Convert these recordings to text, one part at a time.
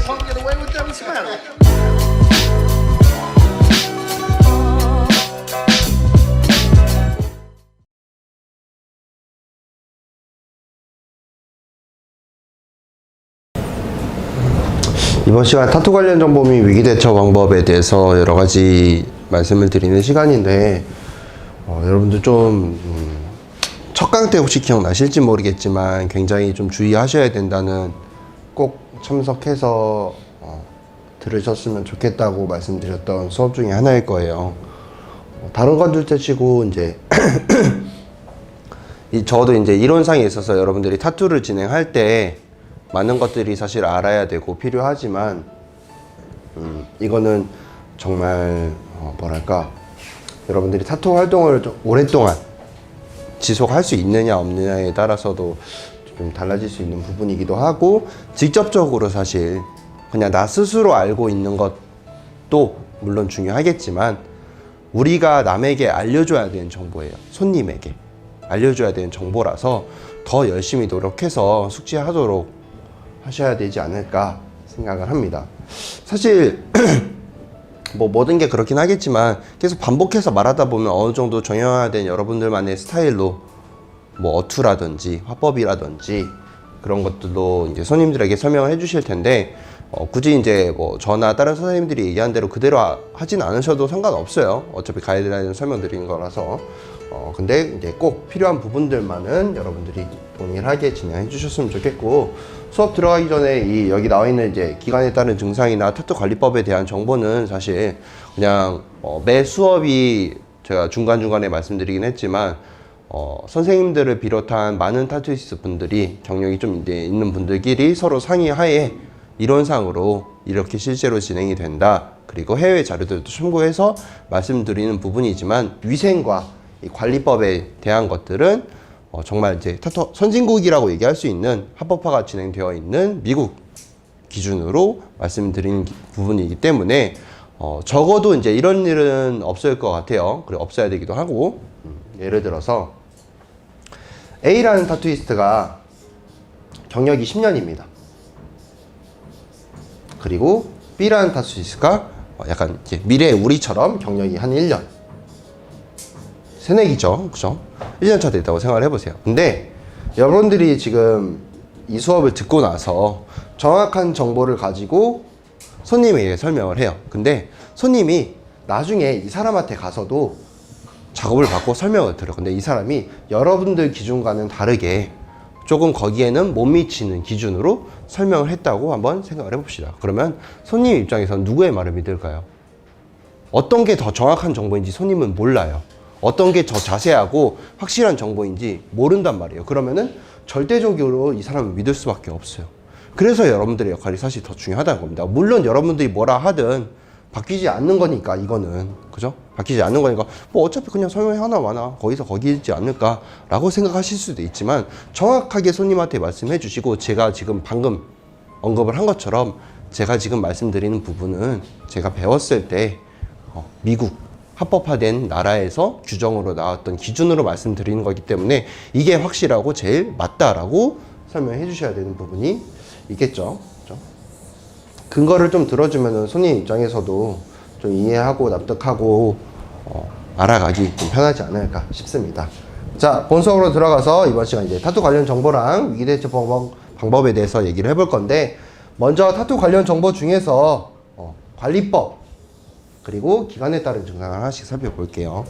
Won't get away with them smelling. 이번 시간 타투 관련 정보 및 위기 대처 방법에 대해서 여러 가지 말씀을 드리는 시간인데, 여러분들 좀 첫 강 때 혹시 기억나실지 모르겠지만 굉장히 좀 주의하셔야 된다는, 꼭 참석해서 들으셨으면 좋겠다고 말씀드렸던 수업 중에 하나일 거예요. 다른 건 둘째 치고 이제 저도 이제 이론상에 있어서 여러분들이 타투를 진행할 때 많은 것들이 사실 알아야 되고 필요하지만, 이거는 정말 뭐랄까, 여러분들이 타투 활동을 좀 오랫동안 지속할 수 있느냐 없느냐에 따라서도 좀 달라질 수 있는 부분이기도 하고, 직접적으로 사실 그냥 나 스스로 알고 있는 것도 물론 중요하겠지만 우리가 남에게 알려줘야 되는 정보예요. 손님에게 알려줘야 되는 정보라서 더 열심히 노력해서 숙지하도록 하셔야 되지 않을까 생각을 합니다. 사실 뭐 모든 게 그렇긴 하겠지만 계속 반복해서 말하다 보면 어느 정도 정형화된 여러분들만의 스타일로 뭐 어투라든지 화법이라든지 그런 것들도 이제 손님들에게 설명을 해 주실 텐데, 굳이 이제 뭐 저나 다른 선생님들이 얘기한 대로 그대로 하진 않으셔도 상관없어요. 어차피 가이드라인 설명드리는 거라서. 근데 이제 꼭 필요한 부분들만은 여러분들이 동일하게 진행해 주셨으면 좋겠고, 수업 들어가기 전에 여기 나와 있는 이제 기간에 따른 증상이나 타투 관리법에 대한 정보는 사실 그냥 매 수업이 제가 중간중간에 말씀드리긴 했지만, 선생님들을 비롯한 많은 타투이스트 분들이 경력이 좀 이제 있는 분들끼리 서로 상의하에 이론상으로 이렇게 실제로 진행이 된다. 그리고 해외 자료들도 참고해서 말씀드리는 부분이지만, 위생과 이 관리법에 대한 것들은 정말 이제 타투 선진국이라고 얘기할 수 있는 합법화가 진행되어 있는 미국 기준으로 말씀드리는 부분이기 때문에 적어도 이제 이런 일은 없을 것 같아요. 그리고 없어야 되기도 하고, 예를 들어서 A라는 타투이스트가 경력이 10년입니다. 그리고 B라는 타투이스트가 약간 이제 미래의 우리처럼 경력이 한 1년. 새내기죠. 그죠? 1년차 됐다고 생각을 해보세요. 근데 여러분들이 지금 이 수업을 듣고 나서 정확한 정보를 가지고 손님에게 설명을 해요. 근데 손님이 나중에 이 사람한테 가서도 작업을 받고 설명을 들어요. 근데 이 사람이 여러분들 기준과는 다르게 조금 거기에는 못 미치는 기준으로 설명을 했다고 한번 생각을 해봅시다. 그러면 손님 입장에서는 누구의 말을 믿을까요? 어떤 게 더 정확한 정보인지 손님은 몰라요. 어떤 게 더 자세하고 확실한 정보인지 모른단 말이에요. 그러면은 절대적으로 이 사람을 믿을 수밖에 없어요. 그래서 여러분들의 역할이 사실 더 중요하다는 겁니다. 물론 여러분들이 뭐라 하든 바뀌지 않는 거니까, 이거는. 그죠? 바뀌지 않는 거니까 뭐 어차피 그냥 설명이 하나 마나 거기서 거기지 않을까 라고 생각하실 수도 있지만, 정확하게 손님한테 말씀해 주시고, 제가 지금 방금 언급을 한 것처럼 제가 지금 말씀드리는 부분은 제가 배웠을 때 미국 합법화된 나라에서 규정으로 나왔던 기준으로 말씀드리는 거기 때문에 이게 확실하고 제일 맞다라고 설명해 주셔야 되는 부분이 있겠죠. 그렇죠? 근거를 좀 들어주면 손님 입장에서도 좀 이해하고 납득하고 알아가기 좀 편하지 않을까 싶습니다. 자, 본 수업으로 들어가서 이번 시간 이제 타투 관련 정보랑 위기대처 방법에 대해서 얘기를 해볼 건데, 먼저 타투 관련 정보 중에서 관리법 그리고 기간에 따른 증상을 하나씩 살펴볼게요.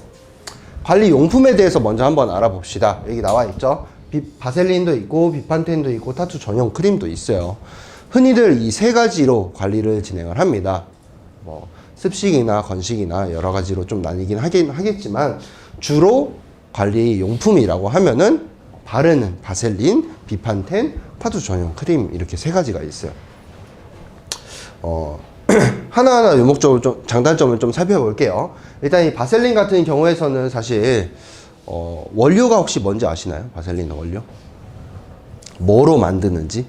관리 용품에 대해서 먼저 한번 알아봅시다. 여기 나와 있죠. 바셀린도 있고 비판텐도 있고 타투 전용 크림도 있어요. 흔히들 이 세 가지로 관리를 진행을 합니다. 뭐 습식이나 건식이나 여러 가지로 좀 나뉘긴 하겠지만, 주로 관리 용품이라고 하면은 바르는 바셀린, 비판텐, 타투 전용 크림, 이렇게 세 가지가 있어요. 하나하나 요목적으로 좀 장단점을 좀 살펴볼게요. 일단 이 바셀린 같은 경우에서는 사실 원료가 혹시 뭔지 아시나요? 바셀린 원료? 뭐로 만드는지?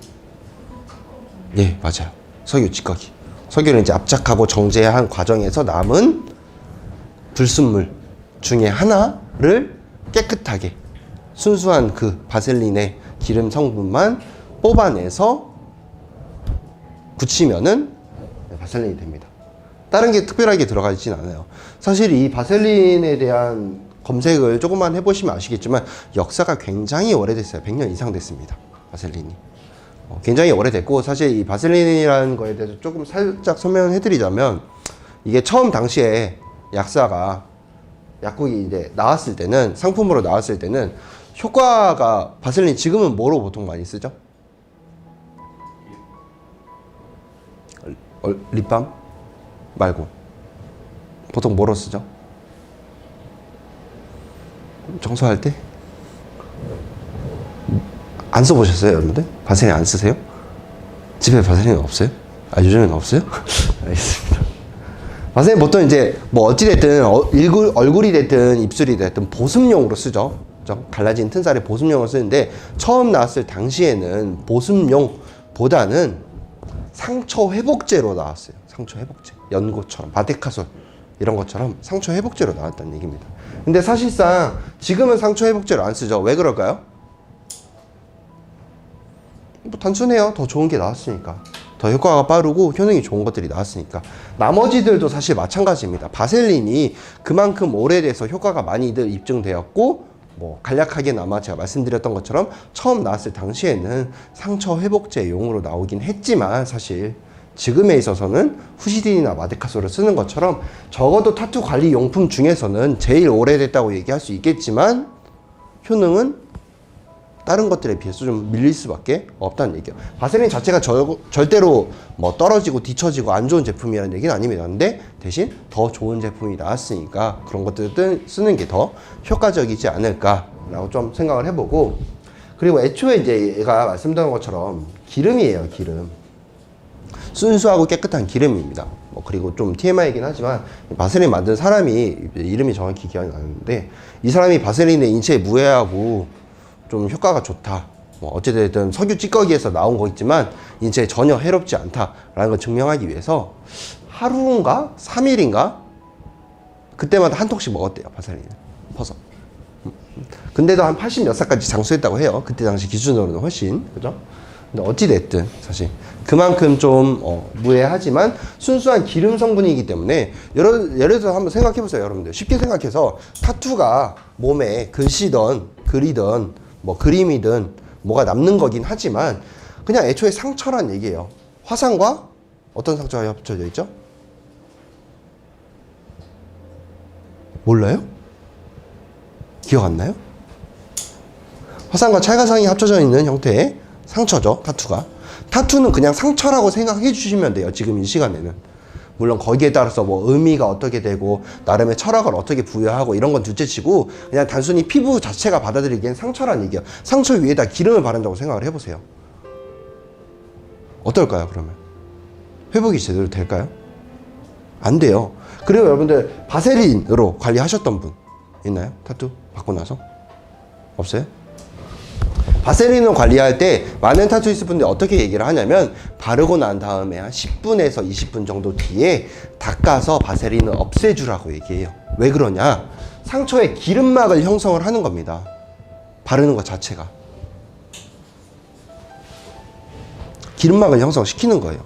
예, 맞아요. 석유 찌꺼기. 석유를 이제 압착하고 정제한 과정에서 남은 불순물 중에 하나를 깨끗하게 순수한 그 바셀린의 기름 성분만 뽑아내서 붙이면은 바셀린이 됩니다. 다른 게 특별하게 들어가 있진 않아요. 사실 이 바셀린에 대한 검색을 조금만 해보시면 아시겠지만 역사가 굉장히 오래됐어요. 100년 이상 됐습니다. 바셀린이. 굉장히 오래됐고, 사실 이 바셀린이라는 거에 대해서 조금 살짝 설명을 해드리자면, 이게 처음 당시에 약국이 이제 나왔을 때는, 상품으로 나왔을 때는 효과가, 바셀린 지금은 뭐로 보통 많이 쓰죠? 립밤 말고 보통 뭐로 쓰죠? 청소할 때? 안 써보셨어요, 여러분들? 바셀린 안 쓰세요? 집에 바셀린 없어요? 아, 요즘엔 없어요? 알겠습니다. 바셀린 보통 이제 뭐 어찌됐든 얼굴이 됐든 입술이 됐든 보습용으로 쓰죠. 그죠? 갈라진 튼살에 보습용으로 쓰는데, 처음 나왔을 당시에는 보습용보다는 상처 회복제로 나왔어요. 상처 회복제. 연고처럼, 바데카솔 이런 것처럼 상처 회복제로 나왔다는 얘기입니다. 근데 사실상 지금은 상처 회복제로 안 쓰죠. 왜 그럴까요? 뭐 단순해요. 더 좋은 게 나왔으니까. 더 효과가 빠르고 효능이 좋은 것들이 나왔으니까. 나머지들도 사실 마찬가지입니다. 바셀린이 그만큼 오래돼서 효과가 많이들 입증되었고, 뭐 간략하게나마 제가 말씀드렸던 것처럼 처음 나왔을 당시에는 상처 회복제용으로 나오긴 했지만, 사실 지금에 있어서는 후시딘이나 마데카솔을 쓰는 것처럼 적어도 타투 관리 용품 중에서는 제일 오래됐다고 얘기할 수 있겠지만, 효능은 다른 것들에 비해서 좀 밀릴 수밖에 없다는 얘기예요. 바셀린 자체가 절대로 뭐 떨어지고 뒤처지고 안 좋은 제품이라는 얘기는 아닙니다. 근데 대신 더 좋은 제품이 나왔으니까 그런 것들을 쓰는 게 더 효과적이지 않을까라고 좀 생각을 해보고, 그리고 애초에 이제 얘가 말씀드린 것처럼 기름이에요. 기름. 순수하고 깨끗한 기름입니다. 뭐 그리고 좀 TMI이긴 하지만, 바셀린 만든 사람이 이름이 정확히 기억이 나는데, 이 사람이 바셀린의 인체에 무해하고 좀 효과가 좋다, 뭐 어찌됐든 석유 찌꺼기에서 나온 거겠지만 인체에 전혀 해롭지 않다라는 걸 증명하기 위해서 하루인가 3일인가 그때마다 한 통씩 먹었대요, 바셀린을 퍼서. 근데도 한 80 몇 살까지 장수했다고 해요. 그때 당시 기준으로는 훨씬, 그죠? 근데 어찌됐든 사실 그만큼 좀 무해하지만 순수한 기름 성분이기 때문에, 예를 들어서 한번 생각해 보세요, 여러분들. 쉽게 생각해서 타투가 몸에 글씨든 글이든 뭐 그림이든 뭐가 남는 거긴 하지만, 그냥 애초에 상처란 얘기예요. 화상과 어떤 상처가 합쳐져 있죠? 몰라요? 기억 안 나요? 화상과 찰가상이 합쳐져 있는 형태의 상처죠, 타투가. 타투는 그냥 상처라고 생각해 주시면 돼요, 지금 이 시간에는. 물론 거기에 따라서 뭐 의미가 어떻게 되고 나름의 철학을 어떻게 부여하고 이런 건 둘째치고, 그냥 단순히 피부 자체가 받아들이기엔 상처란 얘기예요. 상처 위에다 기름을 바른다고 생각을 해보세요. 어떨까요, 그러면? 회복이 제대로 될까요? 안 돼요. 그리고 여러분들 바셀린으로 관리하셨던 분 있나요? 타투 받고 나서? 없어요? 바셀린을 관리할 때 많은 타투이스트 분들이 어떻게 얘기를 하냐면, 바르고 난 다음에 한 10분에서 20분 정도 뒤에 닦아서 바셀린을 없애주라고 얘기해요. 왜 그러냐? 상처에 기름막을 형성을 하는 겁니다. 바르는 것 자체가. 기름막을 형성시키는 거예요.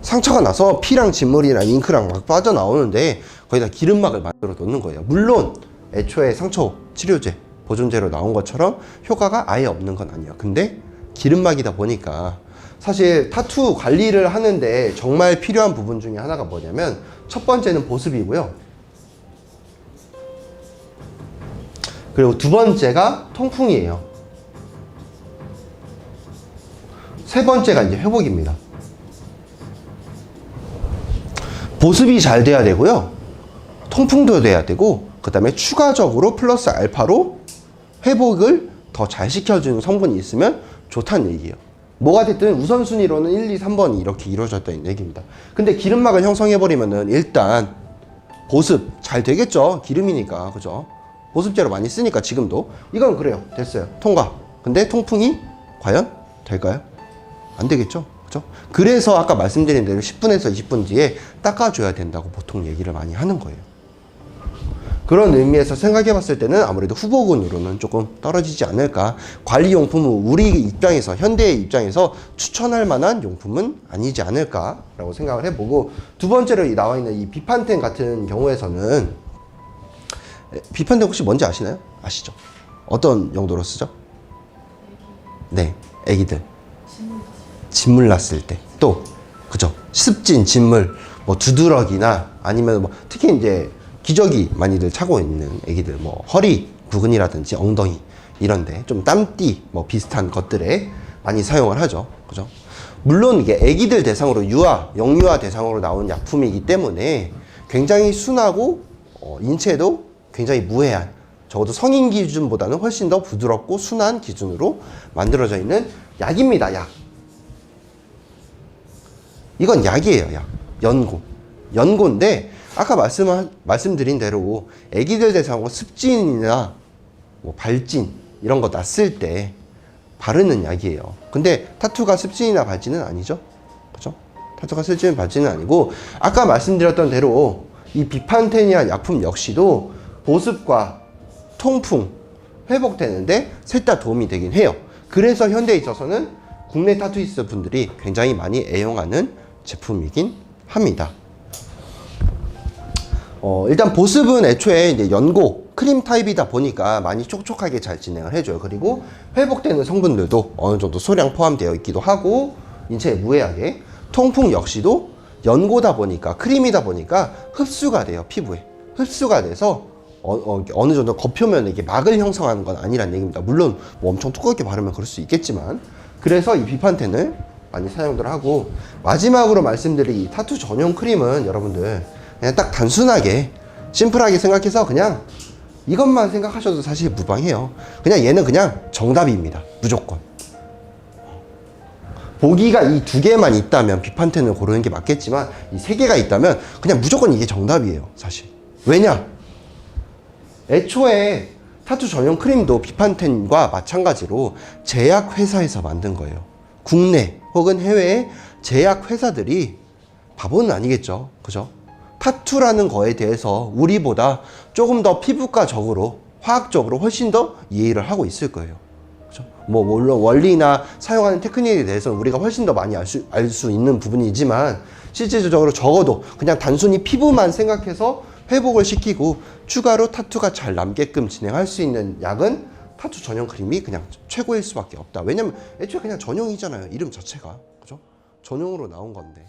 상처가 나서 피랑 진물이랑 잉크랑 막 빠져나오는데 거기다 기름막을 만들어 놓는 거예요. 물론 애초에 상처 치료제, 보존제로 나온 것처럼 효과가 아예 없는 건 아니에요. 근데 기름막이다 보니까 사실 타투 관리를 하는데 정말 필요한 부분 중에 하나가 뭐냐면, 첫 번째는 보습이고요. 그리고 두 번째가 통풍이에요. 세 번째가 이제 회복입니다. 보습이 잘 돼야 되고요. 통풍도 돼야 되고, 그 다음에 추가적으로 플러스 알파로 회복을 더 잘 시켜주는 성분이 있으면 좋다는 얘기예요. 뭐가 됐든 우선순위로는 1, 2, 3번이 이렇게 이루어졌다는 얘기입니다. 근데 기름막을 형성해버리면은 일단 보습 잘 되겠죠. 기름이니까, 그죠? 보습제로 많이 쓰니까 지금도. 이건 그래요. 됐어요. 통과. 근데 통풍이 과연 될까요? 안 되겠죠. 그죠? 그래서 아까 말씀드린 대로 10분에서 20분 뒤에 닦아줘야 된다고 보통 얘기를 많이 하는 거예요. 그런 의미에서 생각해 봤을 때는 아무래도 후보군으로는 조금 떨어지지 않을까. 관리용품은 우리 입장에서, 현대의 입장에서 추천할 만한 용품은 아니지 않을까라고 생각을 해보고, 두 번째로 나와 있는 이 비판템 같은 경우에서는, 비판템 혹시 뭔지 아시나요? 아시죠? 어떤 용도로 쓰죠? 네, 애기들 진물 났을 때, 또 그죠? 습진, 진물, 뭐 두드러기나 아니면 뭐 특히 이제 기저귀 많이들 차고 있는 애기들, 뭐 허리 부근이라든지 엉덩이 이런데 좀 땀띠 뭐 비슷한 것들에 많이 사용을 하죠. 그죠? 물론 이게 애기들 대상으로 영유아 대상으로 나온 약품이기 때문에 굉장히 순하고 인체에도 굉장히 무해한, 적어도 성인 기준보다는 훨씬 더 부드럽고 순한 기준으로 만들어져 있는 약입니다. 약. 이건 약이에요. 약. 연고인데 아까 말씀드린 대로 애기들 대상으로 습진이나 뭐 발진 이런 거 났을 때 바르는 약이에요. 근데 타투가 습진이나 발진은 아니죠. 그죠? 타투가 습진, 발진은 아니고, 아까 말씀드렸던 대로 이 비판테니아 약품 역시도 보습과 통풍, 회복되는데 셋 다 도움이 되긴 해요. 그래서 현대에 있어서는 국내 타투이스트 분들이 굉장히 많이 애용하는 제품이긴 합니다. 일단 보습은 애초에 이제 연고, 크림 타입이다 보니까 많이 촉촉하게 잘 진행을 해줘요. 그리고 회복되는 성분들도 어느 정도 소량 포함되어 있기도 하고, 인체에 무해하게. 통풍 역시도 연고다 보니까, 크림이다 보니까 흡수가 돼요. 피부에. 흡수가 돼서 어느 정도 겉표면에 이게 막을 형성하는 건 아니란 얘기입니다. 물론 뭐 엄청 두껍게 바르면 그럴 수 있겠지만, 그래서 이 비판텐을 많이 사용들 하고, 마지막으로 말씀드릴 이 타투 전용 크림은 여러분들 그냥 딱 단순하게 심플하게 생각해서 그냥 이것만 생각하셔도 사실 무방해요. 그냥 얘는 그냥 정답입니다. 무조건. 보기가 이 두 개만 있다면 비판텐을 고르는 게 맞겠지만, 이 세 개가 있다면 그냥 무조건 이게 정답이에요. 사실. 왜냐? 애초에 타투 전용 크림도 비판텐과 마찬가지로 제약회사에서 만든 거예요. 국내 혹은 해외의 제약회사들이 바보는 아니겠죠. 그죠? 타투라는 거에 대해서 우리보다 조금 더 피부과적으로, 화학적으로 훨씬 더 이해를 하고 있을 거예요. 그죠? 뭐 물론 원리나 사용하는 테크닉에 대해서는 우리가 훨씬 더 많이 알 수 있는 부분이지만, 실질적으로 적어도 그냥 단순히 피부만 생각해서 회복을 시키고 추가로 타투가 잘 남게끔 진행할 수 있는 약은 타투 전용 크림이 그냥 최고일 수밖에 없다. 왜냐면 애초에 그냥 전용이잖아요. 이름 자체가. 그죠? 전용으로 나온 건데.